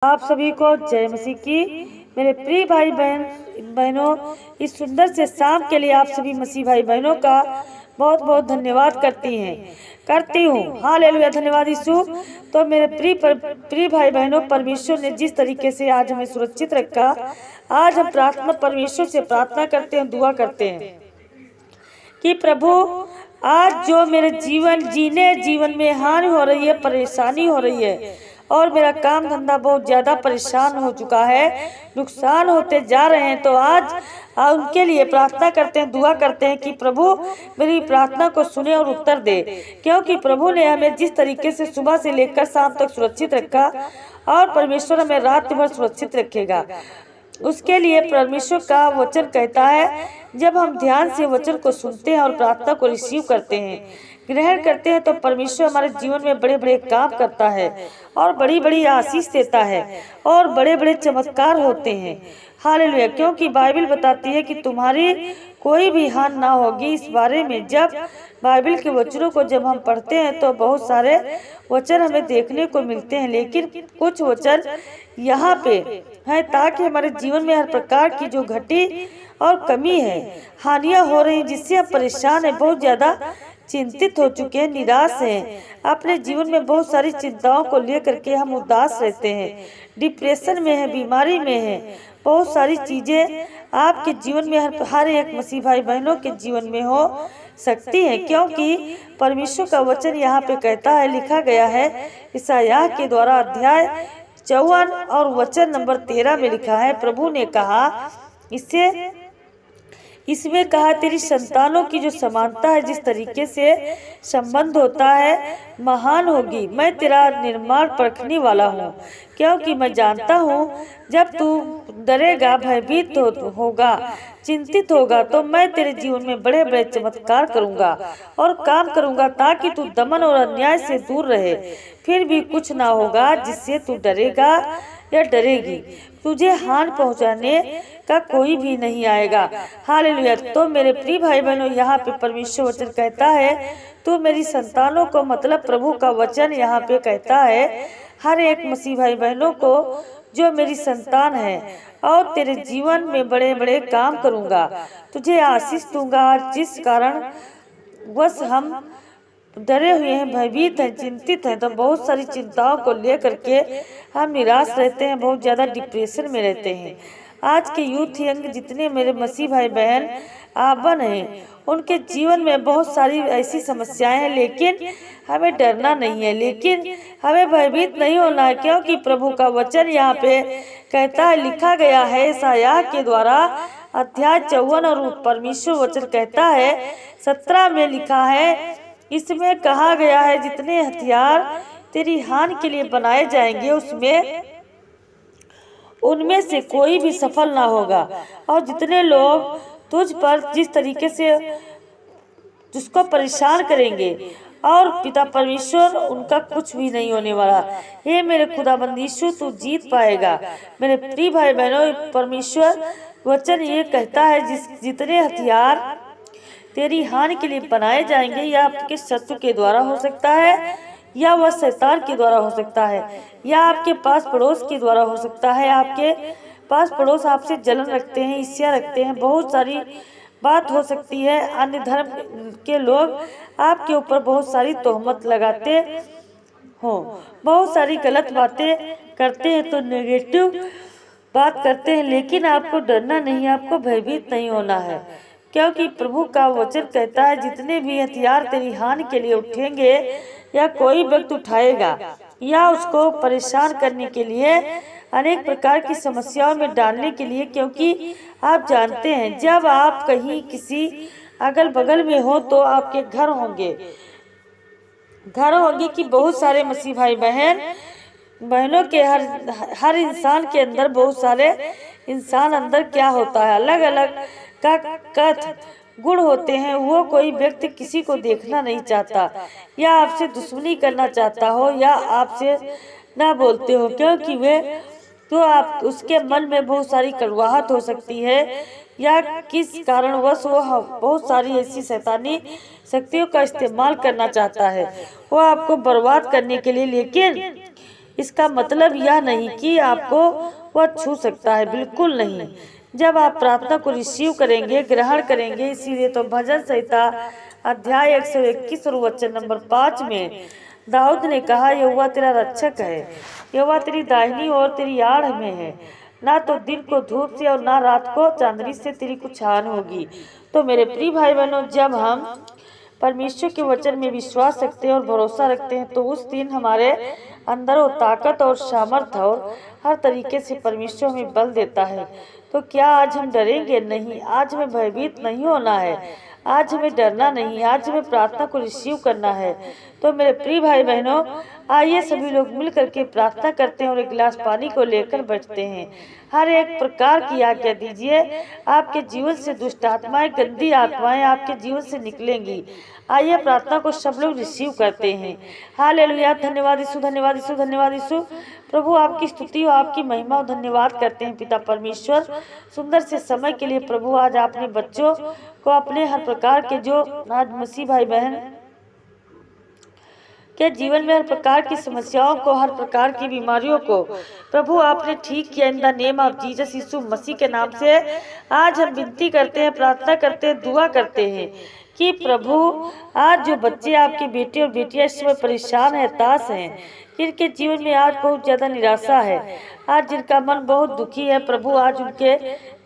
आप सभी को जय मसीह की। मेरे प्रिय भाई बहनों, इस सुंदर से शाम के लिए आप सभी मसीह भाई बहनों का बहुत बहुत धन्यवाद करती हूँ। हालेलुया, धन्यवाद यीशु। तो मेरे प्रिय भाई बहनों, परमेश्वर ने जिस तरीके से आज हमें सुरक्षित रखा, आज हम परमेश्वर से प्रार्थना करते हैं, दुआ करते हैं कि प्रभु आज जो मेरे जीवन में हानि हो रही है, परेशानी हो रही है और मेरा काम धंधा बहुत ज्यादा परेशान हो चुका है, नुकसान होते जा रहे हैं, तो आज उनके लिए प्रार्थना करते हैं, दुआ करते हैं कि प्रभु मेरी प्रार्थना को सुने और उत्तर दे। क्योंकि प्रभु ने हमें जिस तरीके से सुबह से लेकर शाम तक सुरक्षित रखा और परमेश्वर हमें रात भर सुरक्षित रखेगा। उसके लिए परमेश्वर का वचन कहता है, जब हम ध्यान से वचन को सुनते हैं और प्रार्थना को रिसीव करते हैं, ग्रहण करते हैं, तो परमेश्वर हमारे जीवन में बड़े बड़े काम करता है और बड़ी बड़ी आशीष देता है और बड़े बड़े चमत्कार होते हैं। हालेलुया, क्योंकि बाइबल बताती है कि तुम्हारी कोई भी हानि ना होगी। इस बारे में जब बाइबल के वचनों को जब हम पढ़ते हैं तो बहुत सारे वचन हमें देखने को मिलते हैं, लेकिन कुछ वचन यहाँ पे है ताकि हमारे जीवन में हर प्रकार की जो घटी और कमी है, हानियां हो रही, जिससे हम परेशान है, बहुत ज्यादा चिंतित हो चुके हैं, निराश हैं, अपने जीवन में बहुत सारी चिंताओं को लेकर के हम उदास रहते हैं, डिप्रेशन में है, बीमारी में है, बहुत सारी चीजें आपके जीवन में हर एक मसीह भाई बहनों के जीवन में हो सकती है। क्योंकि परमेश्वर का वचन यहाँ पे कहता है, लिखा गया है यशायाह के द्वारा अध्याय 54 और वचन नंबर 13 में लिखा है, प्रभु ने कहा, इसमें कहा, तेरी संतानों की जो समानता है, जिस तरीके से संबंध होता है, महान होगी। मैं तेरा निर्माण परखने वाला हूँ, क्योंकि मैं जानता हूँ जब तू डरेगा, भयभीत होगा, चिंतित होगा, तो मैं तेरे जीवन में बड़े बड़े चमत्कार करूँगा और काम करूँगा, ताकि तू दमन और अन्याय से दूर रहे। फिर भी कुछ ना होगा जिससे तू डरेगा या डरेगी, तुझे हानि पहुंचाने का कोई भी नहीं आएगा। हालेलुया। तो मेरे प्रिय भाई बहनों, यहाँ पे परमेश्वर वचन कहता है, तू मेरी संतानों को, मतलब प्रभु का वचन यहाँ पे कहता है हर एक मसीह भाई बहनों को, जो मेरी संतान है, और तेरे जीवन में बड़े बड़े काम करूँगा, तुझे आशीष दूंगा। जिस कारण बस हम डरे हुए हैं, भयभीत हैं, चिंतित हैं, तो बहुत सारी चिंताओं को लेकर के हम निराश रहते हैं, बहुत ज़्यादा डिप्रेशन में रहते हैं। आज के यूथ यंग जितने मेरे मसीह भाई बहन आबन हैं, उनके जीवन में बहुत सारी ऐसी समस्याएं हैं, लेकिन हमें डरना नहीं है, लेकिन हमें भयभीत नहीं होना है, क्योंकि प्रभु का वचन यहाँ पे कहता है, लिखा गया है यशायाह के द्वारा अध्याय 54 और परमेश्वर वचन कहता है 17 में लिखा है, इसमें कहा गया है, जितने हथियार तेरी हानि के लिए बनाए जाएंगे, उनमें से कोई भी सफल ना होगा, और जितने लोग तुझ पर जिस तरीके से जिसको परेशान करेंगे, और पिता परमेश्वर, उनका कुछ भी नहीं होने वाला। हे मेरे खुदाबंद यीशु, तू जीत पाएगा। मेरे प्रिय भाई बहनों, परमेश्वर वचन ये कहता है, जितने हथियार तेरी हानि के लिए बनाए जाएंगे, या आपके शत्रु के द्वारा हो सकता है, या वह शैतान के द्वारा हो सकता है, या आपके पास पड़ोस के द्वारा हो सकता है। आपके पास पड़ोस आपसे जलन रखते हैं, ईर्ष्या रखते हैं, बहुत सारी बात हो सकती है। अन्य धर्म के लोग आपके ऊपर बहुत सारी तोहमत लगाते हो, बहुत सारी गलत बातें करते हैं, तो नेगेटिव बात करते हैं, लेकिन आपको डरना नहीं, आपको भयभीत नहीं होना है, क्योंकि प्रभु का वचन कहता है, जितने भी हथियार तेरी हानि के लिए उठेंगे, या कोई व्यक्ति उठाएगा, या उसको परेशान करने के लिए, अनेक प्रकार की समस्याओं में डालने के लिए, क्योंकि आप जानते हैं, जब आप कहीं किसी अगल बगल में हो, तो आपके घर होंगे कि बहुत सारे मसीह भाई बहनों के हर इंसान के अंदर बहुत सारे इंसान अंदर क्या होता है, अलग अलग का गुण होते हैं। वो कोई व्यक्ति किसी को देखना नहीं चाहता, या आपसे दुश्मनी करना चाहता हो, या आपसे ना बोलते हो, क्योंकि वे तो आप उसके मन में बहुत सारी कड़वाहट हो सकती है, या किस कारणवश वो बहुत सारी ऐसी शैतानी शक्तियों का इस्तेमाल करना चाहता है, वो आपको बर्बाद करने के लिए। लेकिन इसका मतलब यह नहीं कि आपको वह छू सकता है, बिल्कुल नहीं। जब आप प्रार्थना को रिसीव करेंगे, ग्रहण करेंगे, इसीलिए तो भजन संहिता अध्याय 121 और वचन नंबर 5 में दाऊद ने कहा, यहोवा तेरा रक्षक है, यहोवा तेरी दाहिनी ओर तेरी आड़ में है, ना तो दिन को धूप से और ना रात को चांदनी से तेरी कुछ हानि होगी। तो मेरे प्रिय भाई बहनों, जब हम परमेश्वर के वचन में विश्वास रखते हैं और भरोसा रखते हैं तो उस दिन हमारे अंदर वो ताकत और सामर्थ्य और हर तरीके से परमेश्वर हमें बल देता है। तो क्या आज हम डरेंगे? नहीं, आज हमें भयभीत नहीं होना है, आज हमें डरना नहीं, आज हमें प्रार्थना को रिसीव करना है। तो मेरे प्रिय भाई बहनों, आइए सभी लोग मिल करके प्रार्थना करते हैं और एक गिलास पानी को लेकर बैठते हैं। हर एक प्रकार की आज्ञा दीजिए, आपके जीवन से दुष्ट आत्माएं, गंदी आत्माएं आपके जीवन से निकलेंगी। आइए प्रार्थना को सब लोग रिसीव करते हैं। हालेलुया, धन्यवाद यीशु, धन्यवाद यीशु, धन्यवाद यीशु। प्रभु आपकी स्तुति और आपकी महिमा और धन्यवाद करते हैं पिता परमेश्वर, सुंदर से समय के लिए। प्रभु आज आपने बच्चों को अपने हर प्रकार के जो आज मसीह भाई बहन के जीवन में हर प्रकार की समस्याओं को, हर प्रकार की बीमारियों को प्रभु आपने ठीक किया। In the name of Jesus, यीशु मसीह के नाम से आज हम विनती करते हैं, प्रार्थना करते हैं, दुआ करते हैं कि प्रभु आज जो बच्चे आपके बेटे और बेटियां इस समय परेशान है, हताश हैं, जिनके जीवन में आज बहुत ज़्यादा निराशा है, आज जिनका मन बहुत दुखी है, प्रभु आज उनके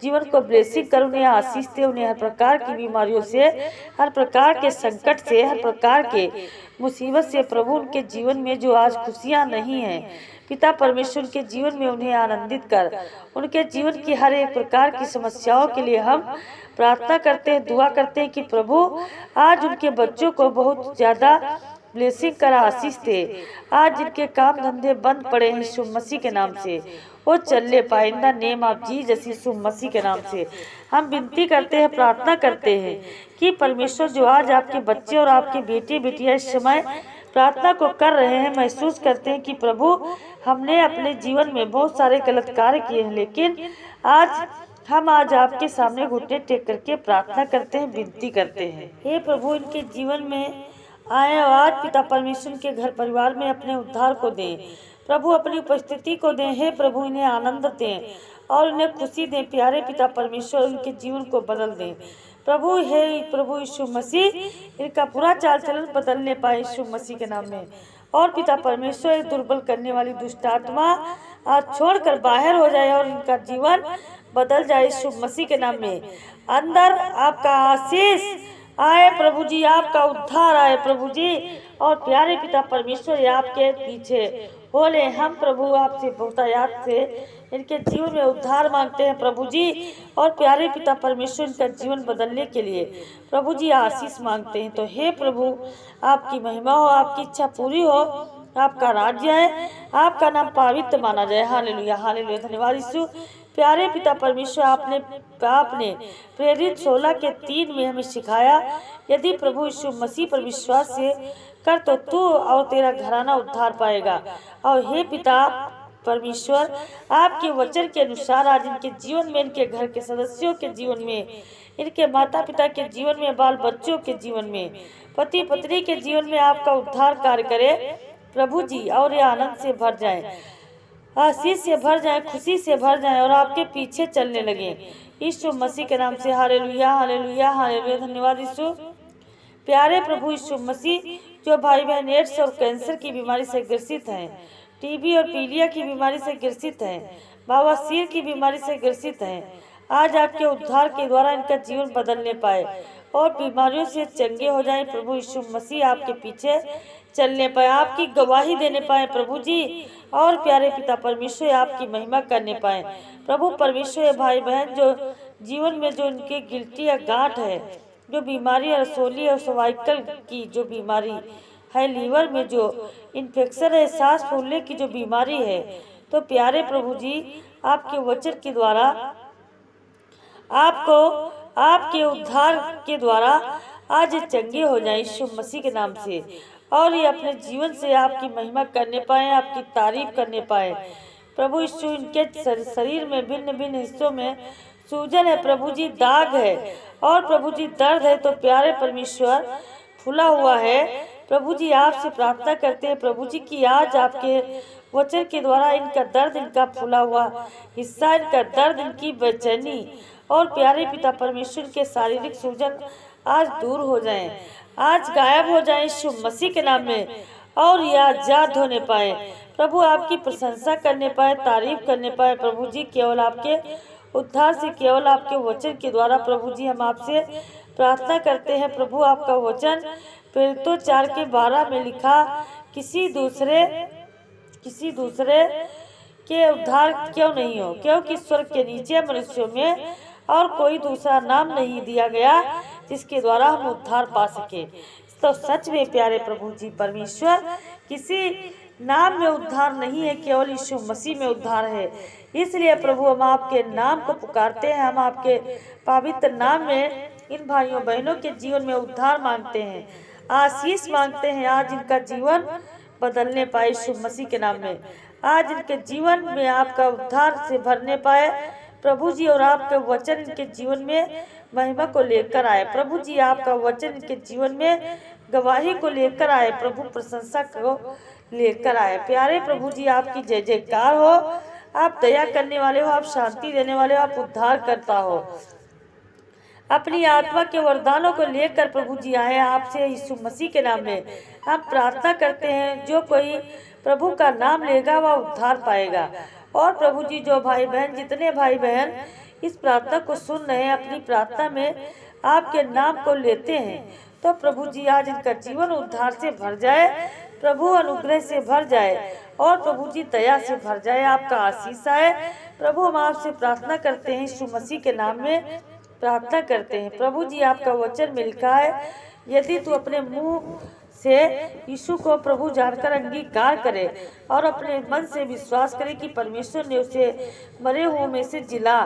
जीवन को ब्लेसिंग कर, उन्हें आशीष दे, उन्हें हर प्रकार की बीमारियों से, हर प्रकार के संकट से, हर प्रकार के मुसीबत से प्रभु उनके जीवन में जो आज खुशियाँ नहीं हैं, पिता परमेश्वर के जीवन में उन्हें आनंदित कर, उनके जीवन की हर एक प्रकार की समस्याओं के लिए हम प्रार्थना करते हैं, दुआ करते हैं कि प्रभु आज उनके बच्चों को बहुत ज़्यादा ब्लेसिंग कर, आशीष दे। आज जिनके काम धंधे बंद पड़े हैं, यीशु मसीह के नाम से वो चलने पाए। In the name of Jesus, यीशु मसीह के नाम से हम विनती करते हैं, प्रार्थना करते हैं कि परमेश्वर जो आज आपके बच्चे और आपके बेटे बेटियां इस समय प्रार्थना को कर रहे हैं, महसूस करते हैं कि प्रभु हमने अपने जीवन में बहुत सारे गलत कार्य किए हैं, लेकिन हम आज आपके सामने घुटने टेक करके प्रार्थना करते हैं, विनती करते हैं। हे प्रभु, इनके जीवन में आए और आज पिता परमेश्वर के घर परिवार में अपने उद्धार को दें, प्रभु अपनी उपस्थिति को दें। हे प्रभु, इन्हें आनंद दें और इन्हें खुशी दें। प्यारे पिता परमेश्वर, उनके जीवन को बदल दें प्रभु। हे प्रभु यीशु मसीह, इनका पूरा चाल चलन बदलने पाए यीशु मसीह के नाम में। और पिता परमेश्वर, दुर्बल करने वाली दुष्ट आत्मा आज छोड़कर बाहर हो जाए और इनका जीवन बदल जाए यीशु मसीह के नाम में। अंदर आपका आशीष आए प्रभु जी, आपका उद्धार आए प्रभु जी। और प्यारे पिता परमेश्वर, आपके पीछे बोले हम प्रभु आपसे बहुतायात से इनके जीवन में उद्धार मांगते हैं प्रभु जी। और प्यारे पिता परमेश्वर, इनका जीवन बदलने के लिए प्रभु जी आशीष मांगते हैं। तो हे प्रभु, आपकी महिमा हो, आपकी इच्छा पूरी हो, आपका राज्य है, आपका नाम पवित्र माना जाए। हालेलुया, हालेलुया, धन्यवाद यीशु। प्यारे पिता परमेश्वर, आपने प्रेरित 16:3 में हमें सिखाया, यदि प्रभु यीशु मसीह पर विश्वास से कर तो तू और तेरा घराना उद्धार पाएगा। और हे पिता परमेश्वर, आपके वचन के अनुसार आज इनके जीवन में, इनके घर के सदस्यों के जीवन में, इनके माता पिता के जीवन में, बाल बच्चों के जीवन में, पति पत्नी के जीवन में आपका उद्धार कार्य करे प्रभु जी। और ये आनंद से भर जाए, आशीष से भर जाए, खुशी से भर जाए और आपके पीछे चलने लगे यीशु मसीह के नाम से। हालेलुया, हालेलुया, हालेलुया, धन्यवाद यीशु। प्यारे प्रभु यीशु मसीह, जो भाई बहन एड्स और कैंसर की बीमारी से ग्रसित हैं, टीबी और पीलिया की बीमारी से ग्रसित हैं, बवासीर की बीमारी से ग्रसित हैं, आज आपके उद्धार के द्वारा इनका जीवन बदलने पाए और बीमारियों से चंगे हो जाए प्रभु यीशु मसीह। आपके पीछे चलने पाए, आपकी गवाही देने पाए प्रभु जी। और प्यारे पिता परमेश्वर, आपकी महिमा करने पाए प्रभु परमेश्वर। भाई बहन जो जीवन में जो इनके गिल्टी या गांठ है, जो बीमारी रसोली और सर्वाइकल की जो बीमारी है, लीवर में जो इन्फेक्शन है, सांस फूलने की जो बीमारी है, तो प्यारे प्रभु जी आपके वचन के द्वारा, आपको आपके उद्धार के द्वारा आज चंगे हो जाए यीशु मसीह के नाम से। और ये अपने जीवन से आपकी महिमा करने पाए, आपकी तारीफ करने पाए प्रभु यीशु। इनके शरीर में भिन्न भिन्न हिस्सों में सूजन है प्रभु जी, दाग है और प्रभु जी दर्द है, तो प्यारे परमेश्वर फूला हुआ है प्रभु जी। आपसे प्रार्थना करते हैं प्रभु जी कि आज आपके वचन के द्वारा इनका दर्द, इनका फूला हुआ हिस्सा, इनका दर्द, इनकी बेचैनी और प्यारे पिता परमेश्वर के शारीरिक सूजन आज दूर हो जाएं, आज गायब हो जाएं यीशु मसीह के नाम में, और ये आजाद होने पाए। प्रभु आपकी प्रशंसा करने पाए, तारीफ करने पाए। प्रभु जी केवल आपके उद्धार से, केवल आपके वचन के द्वारा प्रभु जी हम आपसे प्रार्थना करते हैं। प्रभु आपका वचन प्रेरितों 4:12 में लिखा, किसी दूसरे के उद्धार क्यों नहीं हो, क्योंकि स्वर्ग के नीचे मनुष्यों में और कोई दूसरा नाम नहीं दिया गया जिसके द्वारा हम उद्धार पा सके। तो सच में प्यारे प्रभु जी परमेश्वर, किसी नाम में उद्धार नहीं है, केवल यीशु मसीह में उद्धार है। इसलिए प्रभु हम आपके नाम को पुकारते हैं, हम आपके पवित्र नाम में इन भाइयों बहनों के जीवन में उद्धार मांगते हैं, आशीष मांगते हैं। आज इनका जीवन बदलने पाए यीशु मसीह के नाम में, आज इनके जीवन में आपका उद्धार से भरने पाए प्रभु जी, और आपके वचन इनके जीवन में महिमा को लेकर आए। प्रभु जी आपका वचन इनके जीवन में गवाही को लेकर आए, प्रभु प्रशंसा को लेकर आए। प्यारे प्रभु जी आपकी जय जयकार हो। आप दया करने वाले हो, आप शांति देने वाले हो, आप उद्धार करता हो। अपनी आत्मा के वरदानों को लेकर प्रभु जी आए आपसे यीशु मसीह के नाम में हम प्रार्थना करते हैं। जो कोई प्रभु का नाम लेगा वह उद्धार पाएगा। और प्रभु जी जो भाई बहन, जितने भाई बहन इस प्रार्थना को सुन रहे हैं, अपनी प्रार्थना में आपके नाम को लेते हैं, तो प्रभु जी आज इनका जीवन उद्धार से भर जाए, प्रभु अनुग्रह से भर जाए, और प्रभु जी दया से भर जाए, आपका आशीष आए। प्रभु हम आपसे प्रार्थना करते हैं, यीशु मसीह के नाम में प्रार्थना करते हैं। प्रभु जी आपका वचन में लिखा है, यदि तू अपने मुंह से यीशु को प्रभु जानकर अंगीकार करे और अपने मन से विश्वास करे कि परमेश्वर ने उसे मरे हुओं में से जिला,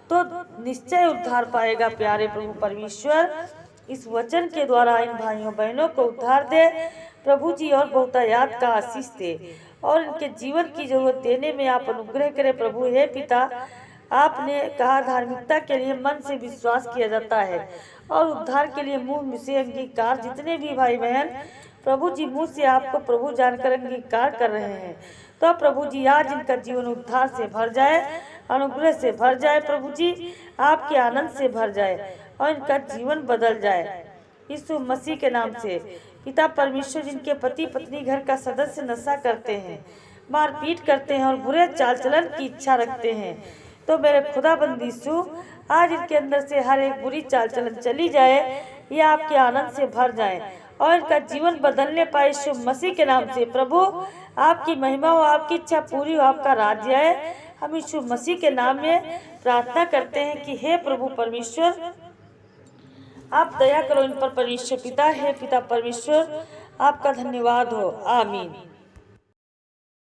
तो निश्चय उद्धार पाएगा। प्यारे प्रभु परमेश्वर, इस वचन के द्वारा इन भाइयों बहनों को उद्धार दे प्रभु जी, और बहुतायात का आशीष दे, और इनके जीवन की जरूरत देने में आप अनुग्रह करें। प्रभु हे पिता, आपने कहा धार्मिकता के लिए मन से विश्वास किया जाता है और उद्धार के लिए मुंह से अंगीकार। जितने भी भाई बहन प्रभु जी मुंह से आपको प्रभु जानकर अंगीकार कर रहे हैं, तो प्रभु जी आज इनका जीवन उद्धार से भर जाए, अनुग्रह से भर जाए, प्रभु जी आपके आनंद से भर जाए, और इनका जीवन बदल जाए यीशु मसीह के नाम से। पिता परमेश्वर, जिनके पति पत्नी घर का सदस्य नशा करते हैं, मारपीट करते हैं और बुरे चाल चलन की इच्छा रखते हैं, तो मेरे खुदाबंद यीशु आज इनके अंदर से हर एक बुरी चाल चलन चली जाए, ये आपके आनंद से भर जाए और इनका जीवन बदलने पाए यीशु मसीह के नाम से। प्रभु आपकी महिमा हो, आपकी इच्छा पूरी हो, आपका राज्य आए। हम यीशु मसीह के नाम में प्रार्थना करते हैं कि हे प्रभु परमेश्वर, आप दया करो इन पर परमेश्वर पिता। हे पिता परमेश्वर, आपका धन्यवाद हो। आमीन।